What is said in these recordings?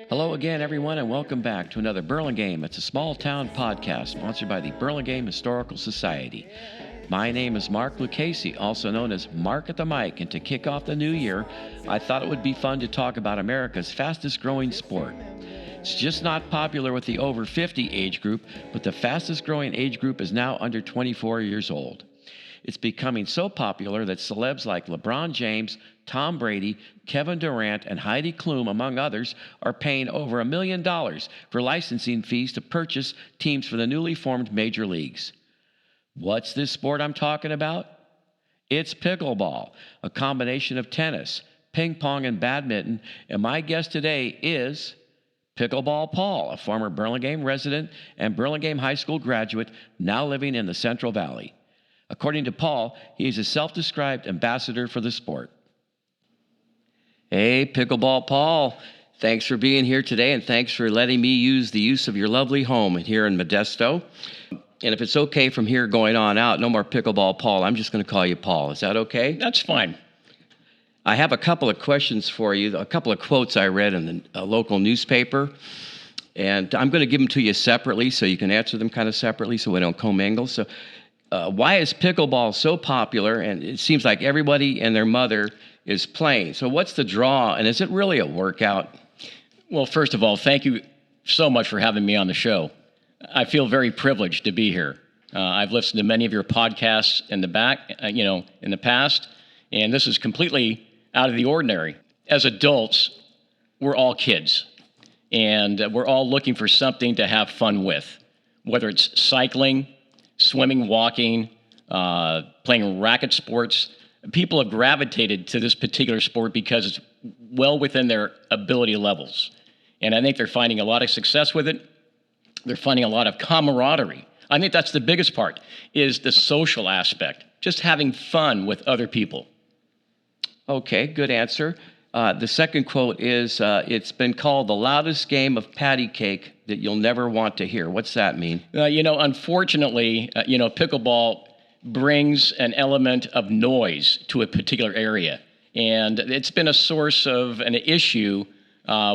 Hello again, everyone, and welcome back to another Burlingame. It's a small-town podcast sponsored by the Burlingame Historical Society. My name is Mark Lucchese, also known as Mark at the Mic, and to kick off the new year, I thought it would be fun to talk about America's fastest-growing sport. It's just not popular with the over 50 age group, but the fastest-growing age group is now under 24 years old. It's becoming so popular that celebs like LeBron James, Tom Brady, Kevin Durant, and Heidi Klum, among others, are paying over $1 million for licensing fees to purchase teams for the newly formed major leagues. What's this sport I'm talking about? It's pickleball, a combination of tennis, ping pong, and badminton, and my guest today is PickleBall Paul, a former Burlingame resident and Burlingame High School graduate, now living in the Central Valley. According to Paul, he is a self-described ambassador for the sport. Hey, Pickleball Paul, thanks for being here today, and thanks for letting me use the use of your lovely home here in Modesto. And if it's okay from here going on out, no more Pickleball Paul. I'm just going to call you Paul. Is that okay? That's fine. I have a couple of questions for you, a couple of quotes I read in a local newspaper. And I'm going to give them to you separately so you can answer them kind of separately so we don't commingle. So why is pickleball so popular? And it seems like everybody and their mother is playing. So what's the draw? And is it really a workout? Well, first of all, thank you so much for having me on the show. I feel very privileged to be here. I've listened to many of your podcasts in the past, and this is completely out of the ordinary. As adults, we're all kids, and we're all looking for something to have fun with, whether it's cycling, swimming, walking, playing racket sports. People have gravitated to this particular sport because it's well within their ability levels. And I think they're finding a lot of success with it. They're finding a lot of camaraderie. I think that's the biggest part, is the social aspect, just having fun with other people. Okay, good answer. The second quote is, it's been called the loudest game of patty cake that you'll never want to hear. What's that mean? Unfortunately, pickleball brings an element of noise to a particular area. And it's been a source of an issue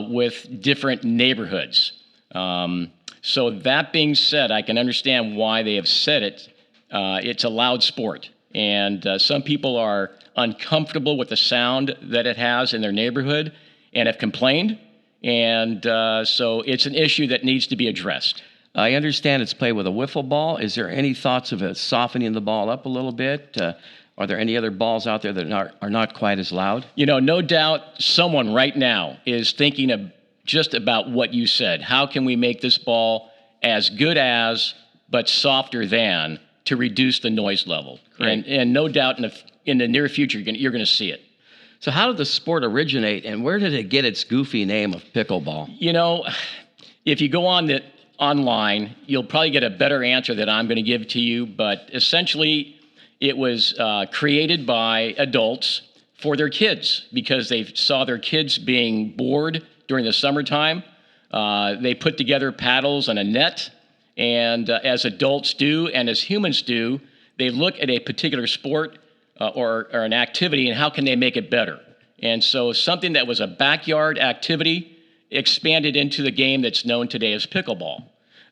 with different neighborhoods. So that being said, I can understand why they have said it. It's a loud sport. And some people are uncomfortable with the sound that it has in their neighborhood and have complained. And so it's an issue that needs to be addressed. I understand it's played with a wiffle ball. Is there any thoughts of it softening the ball up a little bit? Are there any other balls out there that are not quite as loud? No doubt someone right now is thinking of just about what you said. How can we make this ball as good as, but softer than, to reduce the noise level? And no doubt in the near future, you're going to see it. So how did the sport originate, and where did it get its goofy name of pickleball? If you go online, you'll probably get a better answer that I'm going to give to you, but essentially it was created by adults for their kids because they saw their kids being bored during the summertime. They put together paddles and a net, and as adults do and as humans do, they look at a particular sport or an activity and how can they make it better. And so something that was a backyard activity expanded into the game that's known today as pickleball.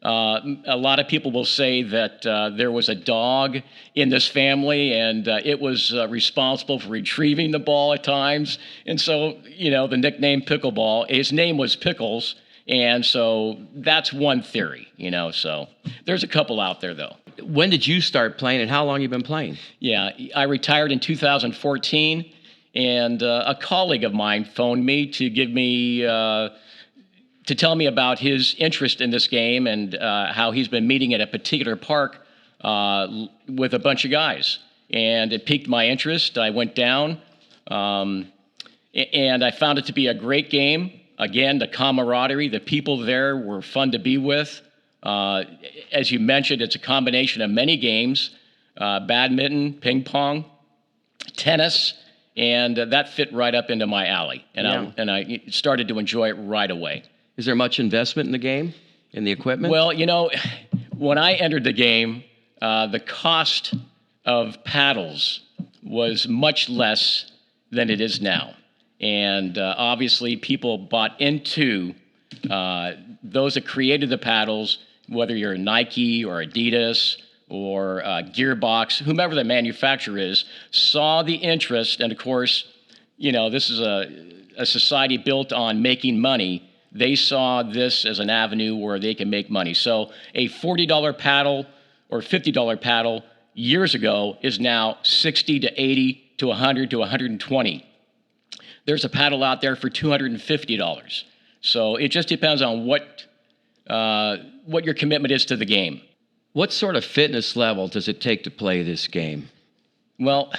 A lot of people will say that there was a dog in this family and it was responsible for retrieving the ball at times. And so, the nickname pickleball, his name was Pickles. And so that's one theory, so there's a couple out there though. When did you start playing and how long have you been playing? Yeah, I retired in 2014 and a colleague of mine phoned me to give me to tell me about his interest in this game and how he's been meeting at a particular park with a bunch of guys. And it piqued my interest. I went down, and I found it to be a great game. Again, the camaraderie, the people there were fun to be with. As you mentioned, it's a combination of many games, badminton, ping pong, tennis, and that fit right up into my alley. And I started to enjoy it right away. Is there much investment in the game, in the equipment? Well, when I entered the game, the cost of paddles was much less than it is now. And obviously people bought into Those that created the paddles, whether you're Nike or Adidas or Gearbox, whomever the manufacturer is, saw the interest. And of course, this is a society built on making money. They saw this as an avenue where they can make money. So a $40 paddle or $50 paddle years ago is now $60 to $80 to $100 to $120. There's a paddle out there for $250. So it just depends on what your commitment is to the game. What sort of fitness level does it take to play this game? Well,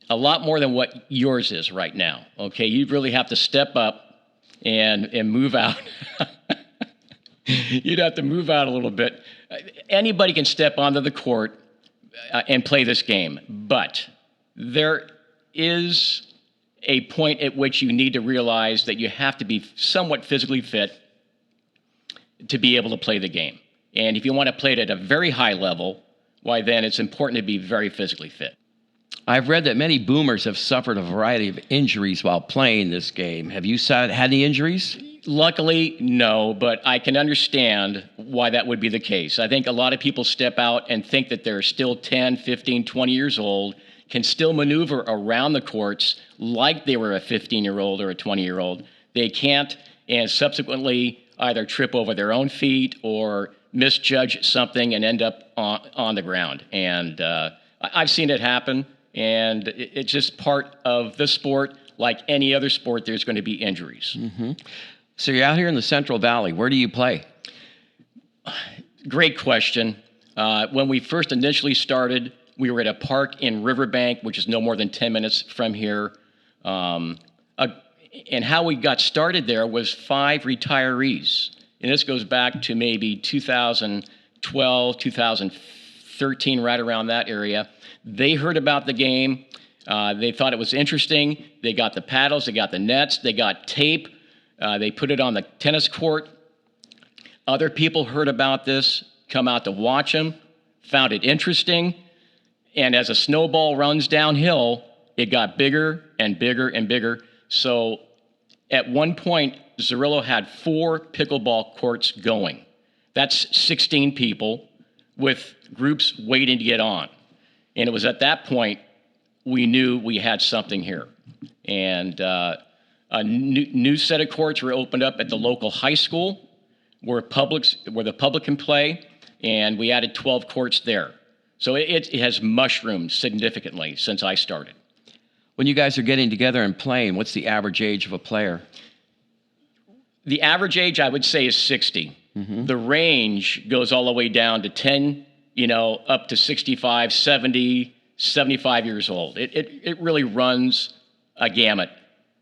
a lot more than what yours is right now. Okay, you really have to step up and move out. You'd have to move out a little bit. Anybody can step onto the court and play this game, but there is a point at which you need to realize that you have to be somewhat physically fit to be able to play the game. And if you want to play it at a very high level, why then it's important to be very physically fit. I've read that many boomers have suffered a variety of injuries while playing this game. Have you had any injuries? Luckily, no, but I can understand why that would be the case. I think a lot of people step out and think that they're still 10, 15, 20 years old, can still maneuver around the courts like they were a 15-year-old or a 20-year-old. They can't, and subsequently either trip over their own feet or misjudge something and end up on the ground. And I've seen it happen, and it's just part of the sport. Like any other sport, there's going to be injuries. Mm-hmm. So you're out here in the Central Valley. Where do you play? Great question. When we first initially started, we were at a park in Riverbank, which is no more than 10 minutes from here. And how we got started there was 5 retirees. And this goes back to maybe 2012, 2013, right around that area. They heard about the game. They thought it was interesting. They got the paddles, they got the nets, they got tape. They put it on the tennis court. Other people heard about this, come out to watch them, found it interesting. And as a snowball runs downhill, it got bigger and bigger and bigger. So at one point, Zerillo had 4 pickleball courts going. That's 16 people with groups waiting to get on. And it was at that point we knew we had something here. And a new set of courts were opened up at the local high school where the public can play, and we added 12 courts there. So it has mushroomed significantly since I started. When you guys are getting together and playing, what's the average age of a player? The average age, I would say, is 60. Mm-hmm. The range goes all the way down to 10, up to 65, 70, 75 years old. It really runs a gamut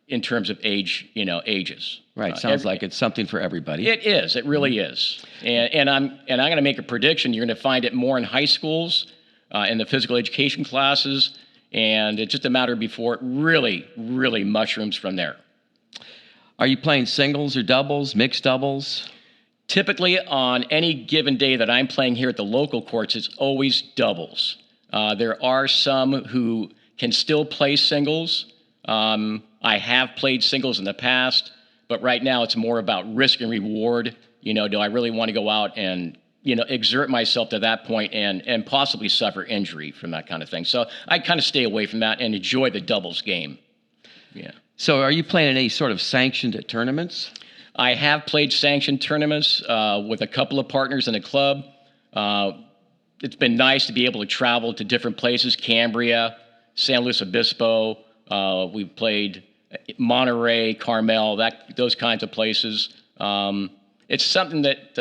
in terms of ages. Right. Sounds like it's something for everybody. It is. It really is. And I'm going to make a prediction. You're going to find it more in high schools, in the physical education classes, and it's just a matter before it really, really mushrooms from there. Are you playing singles or doubles, mixed doubles? Typically, on any given day that I'm playing here at the local courts, it's always doubles. There are some who can still play singles. I have played singles in the past, but right now it's more about risk and reward. Do I really want to go out and, exert myself to that point and possibly suffer injury from that kind of thing? So I kind of stay away from that and enjoy the doubles game. Yeah. So are you playing in any sort of sanctioned tournaments? I have played sanctioned tournaments with a couple of partners in the club. It's been nice to be able to travel to different places, Cambria, San Luis Obispo. We've played Monterey, Carmel, those kinds of places. It's something that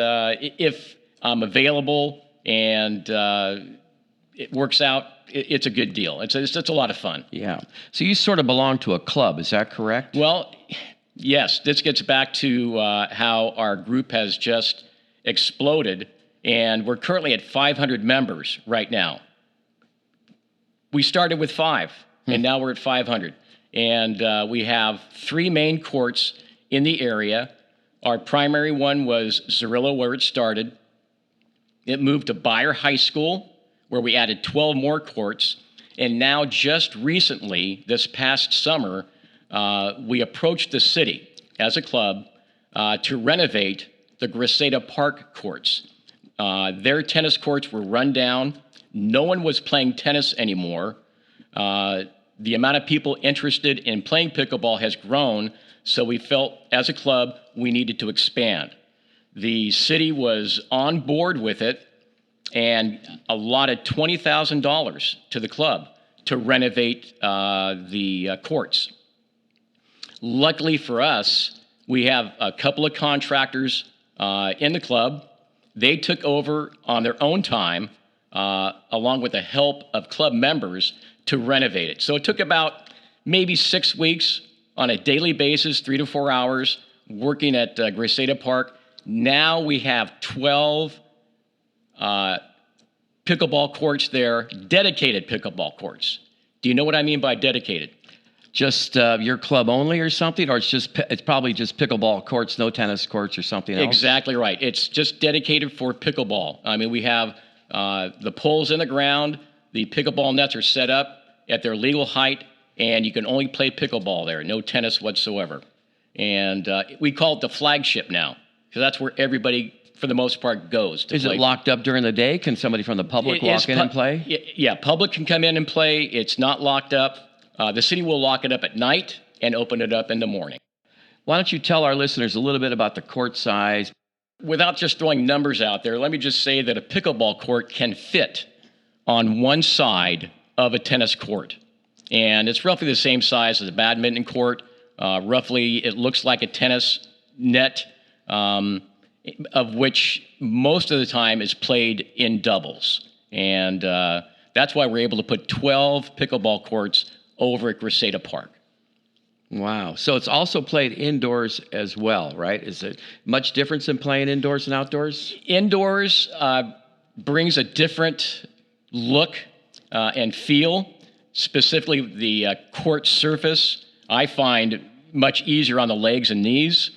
if I'm available and it works out, it's a good deal. It's a lot of fun. Yeah. So you sort of belong to a club, is that correct? Well, yes. This gets back to how our group has just exploded, and we're currently at 500 members right now. We started with 5, and now we're at 500. And we have 3 main courts in the area. Our primary one was Zerillo, where it started. It moved to Beyer High School, where we added 12 more courts. And now just recently, this past summer, we approached the city as a club to renovate the Griseda Park courts. Their tennis courts were run down. No one was playing tennis anymore. The amount of people interested in playing pickleball has grown, so we felt as a club we needed to expand. The city was on board with it and allotted $20,000 to the club to renovate the courts. Luckily for us, we have a couple of contractors in the club. They took over on their own time, along with the help of club members, to renovate it. So it took about maybe 6 weeks on a daily basis, 3 to 4 hours, working at Griseda Park. Now we have 12 pickleball courts there, dedicated pickleball courts. Do you know what I mean by dedicated? Just your club only or something, or it's probably just pickleball courts, no tennis courts or something else? Exactly right. It's just dedicated for pickleball. I mean, we have the poles in the ground, the pickleball nets are set up at their legal height, and you can only play pickleball there, no tennis whatsoever. And we call it the flagship now, because that's where everybody, for the most part, goes to Is play. it locked up during the day? Can somebody from the public walk in and play? Yeah, public can come in and play. It's not locked up. The city will lock it up at night and open it up in the morning. Why don't you tell our listeners a little bit about the court size? Without just throwing numbers out there, let me just say that a pickleball court can fit on one side of a tennis court. And it's roughly the same size as a badminton court. Roughly, it looks like a tennis net, of which most of the time is played in doubles. And that's why we're able to put 12 pickleball courts over at Griseda Park. Wow. So it's also played indoors as well, right? Is it much difference in playing indoors and outdoors? Indoors brings a different look and feel. Specifically, the court surface, I find much easier on the legs and knees.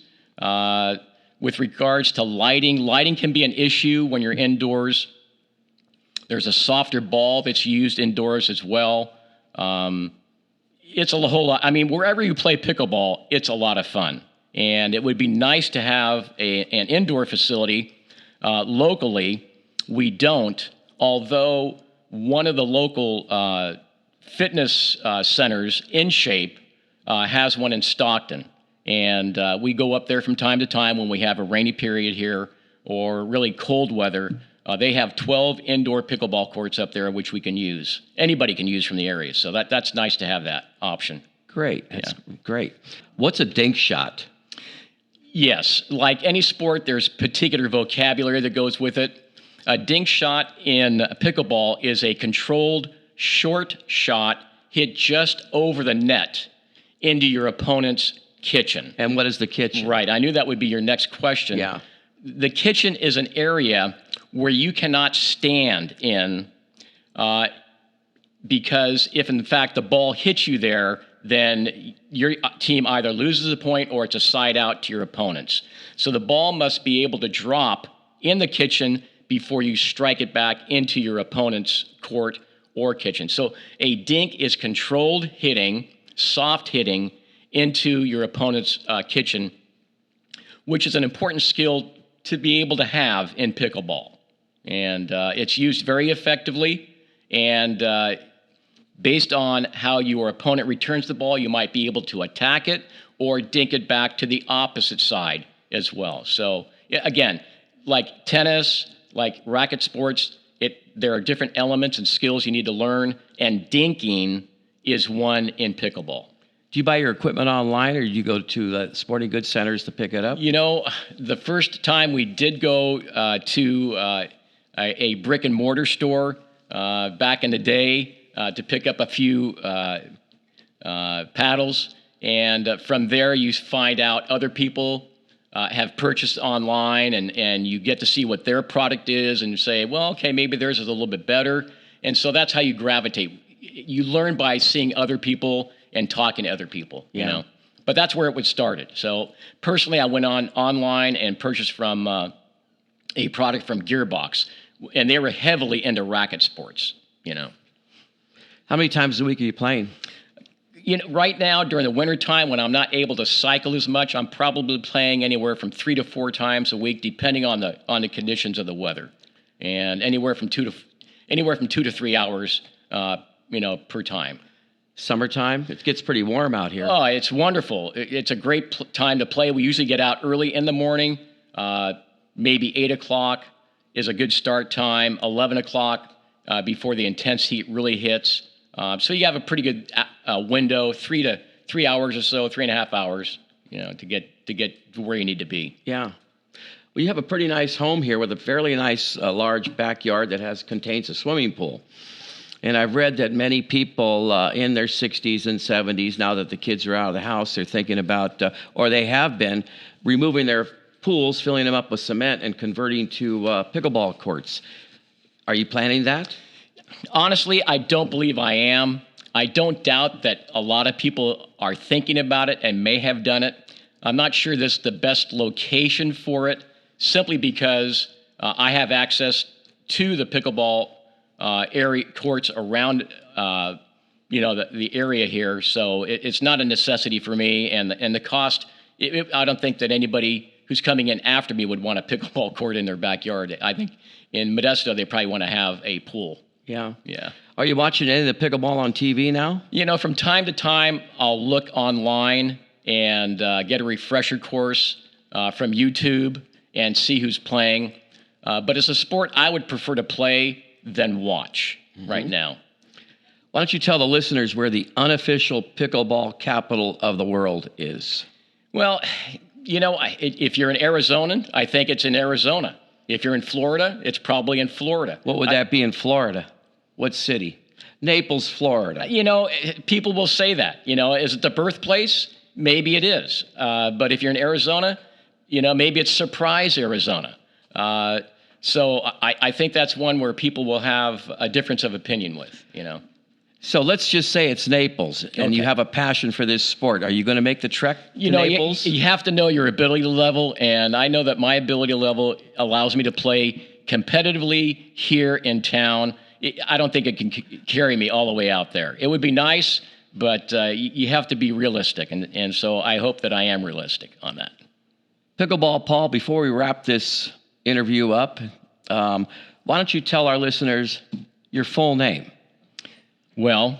With regards to lighting, lighting can be an issue when you're indoors. There's a softer ball that's used indoors as well. It's a whole lot. I mean, wherever you play pickleball, it's a lot of fun. And it would be nice to have an indoor facility. Locally, we don't, although one of the local fitness centers, In Shape, has one in Stockton. And we go up there from time to time when we have a rainy period here or really cold weather. They have 12 indoor pickleball courts up there, which we can use. Anybody can use from the area. So that's nice to have that option. Great. That's great. What's a dink shot? Yes. Like any sport, there's particular vocabulary that goes with it. A dink shot in pickleball is a controlled short shot hit just over the net into your opponent's kitchen. And what is the kitchen? Right. I knew that would be your next question. Yeah. The kitchen is an area where you cannot stand in because if, in fact, the ball hits you there, then your team either loses a point or it's a side out to your opponents. So the ball must be able to drop in the kitchen before you strike it back into your opponent's court or kitchen. So a dink is controlled hitting, soft hitting into your opponent's kitchen, which is an important skill to be able to have in pickleball. And it's used very effectively. And based on how your opponent returns the ball, you might be able to attack it or dink it back to the opposite side as well. So again, like tennis, like racket sports, there are different elements and skills you need to learn, and dinking is one in pickleball. Do you buy your equipment online, or do you go to the sporting goods centers to pick it up? You know, the first time we did go to a brick and mortar store back in the day to pick up a few paddles, and from there you find out other people have purchased online, and you get to see what their product is and say, well, okay, maybe theirs is a little bit better. And so that's how you gravitate. You learn by seeing other people and talking to other people, you know. But that's where it was started. So personally, I went online and purchased from a product from Gearbox, and they were heavily into racket sports, you know. How many times a week are you playing? Right now during the winter time when I'm not able to cycle as much, I'm probably playing anywhere from 3 to 4 times a week, depending on the conditions of the weather, and anywhere from 2 to 3 hours, per time. Summertime, it gets pretty warm out here. Oh, it's wonderful. It's a great time to play. We usually get out early in the morning. Maybe 8 o'clock is a good start time. 11 o'clock before the intense heat really hits. So you have a pretty good window, 3 hours or so, 3.5 hours, to get to where you need to be. Yeah. Well, you have a pretty nice home here with a fairly nice large backyard that contains a swimming pool. And I've read that many people in their 60s and 70s, now that the kids are out of the house, they're thinking about, or they have been, removing their pools, filling them up with cement, and converting to pickleball courts. Are you planning that? Honestly, I don't believe I am. I don't doubt that a lot of people are thinking about it and may have done it. I'm not sure this is the best location for it, simply because I have access to the pickleball area courts around the area here, so it's not a necessity for me, and the cost. I don't think that anybody who's coming in after me would want a pickleball court in their backyard. I think in Modesto they probably want to have a pool. Yeah. Yeah. Are you watching any of the pickleball on TV now? From time to time, I'll look online and get a refresher course from YouTube and see who's playing. But as a sport, I would prefer to play than watch right now. Why don't you tell the listeners where the unofficial pickleball capital of the world is? Well, if you're an Arizonan, I think it's in Arizona. If you're in Florida, it's probably in Florida. What would that be in Florida? What city? Naples, Florida. People will say that. Is it the birthplace? Maybe it is. But if you're in Arizona, maybe it's Surprise, Arizona. So I think that's one where people will have a difference of opinion with, So let's just say it's Naples, and you have a passion for this sport. Are you going to make the trek to Naples? You have to know your ability level, and I know that my ability level allows me to play competitively here in town. I don't think it can carry me all the way out there. It would be nice, but you have to be realistic, and so I hope that I am realistic on that. Pickleball, Paul, before we wrap this interview up, why don't you tell our listeners your full name? Well,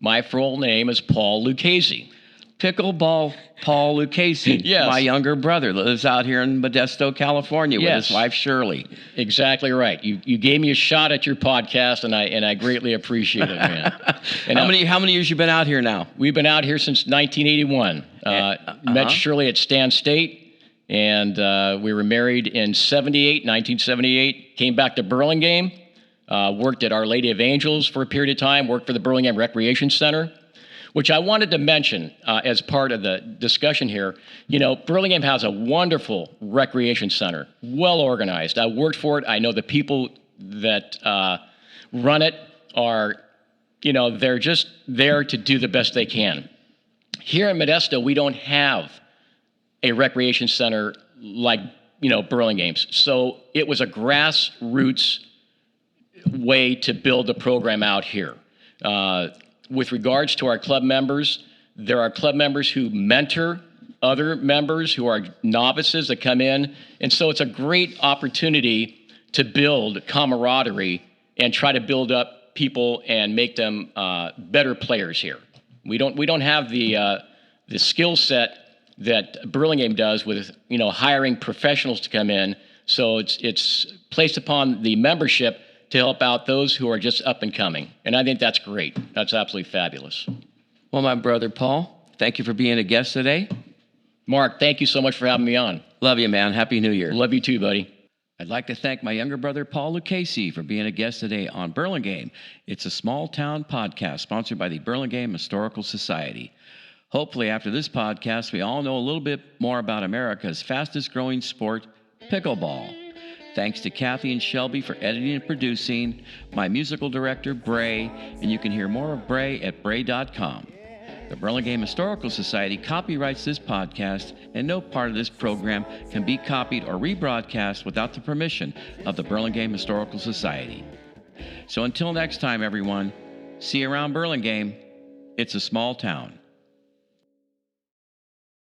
my full name is Paul Lucchese. Pickleball Paul Lucchese. Yes. My younger brother lives out here in Modesto, California with his wife, Shirley. Exactly right. You gave me a shot at your podcast, and I greatly appreciate it, man. And how many years you been out here now? We've been out here since 1981. Met Shirley at Stan State, and we were married in 1978. Came back to Burlingame. Worked at Our Lady of Angels for a period of time, worked for the Burlingame Recreation Center, which I wanted to mention as part of the discussion here. Burlingame has a wonderful recreation center, well organized. I worked for it. I know the people that run it are, they're just there to do the best they can. Here in Modesto, we don't have a recreation center like, Burlingame's. So it was a grassroots way to build the program out here. With regards to our club members, there are club members who mentor other members who are novices that come in. And so it's a great opportunity to build camaraderie and try to build up people and make them better players here. We don't have the skill set that Burlingame does with hiring professionals to come in. So it's placed upon the membership to help out those who are just up and coming. And I think that's great. That's absolutely fabulous. Well, my brother Paul, thank you for being a guest today. Mark, thank you so much for having me on. Love you, man. Happy New Year. Love you too, buddy. I'd like to thank my younger brother, Paul Lucchese, for being a guest today on Burlingame. It's a small town podcast sponsored by the Burlingame Historical Society. Hopefully, after this podcast, we all know a little bit more about America's fastest growing sport, pickleball. Thanks to Kathy and Shelby for editing and producing, my musical director, Bray, and you can hear more of Bray at bray.com. The Burlingame Historical Society copyrights this podcast, and no part of this program can be copied or rebroadcast without the permission of the Burlingame Historical Society. So until next time, everyone, see you around Burlingame. It's a small town.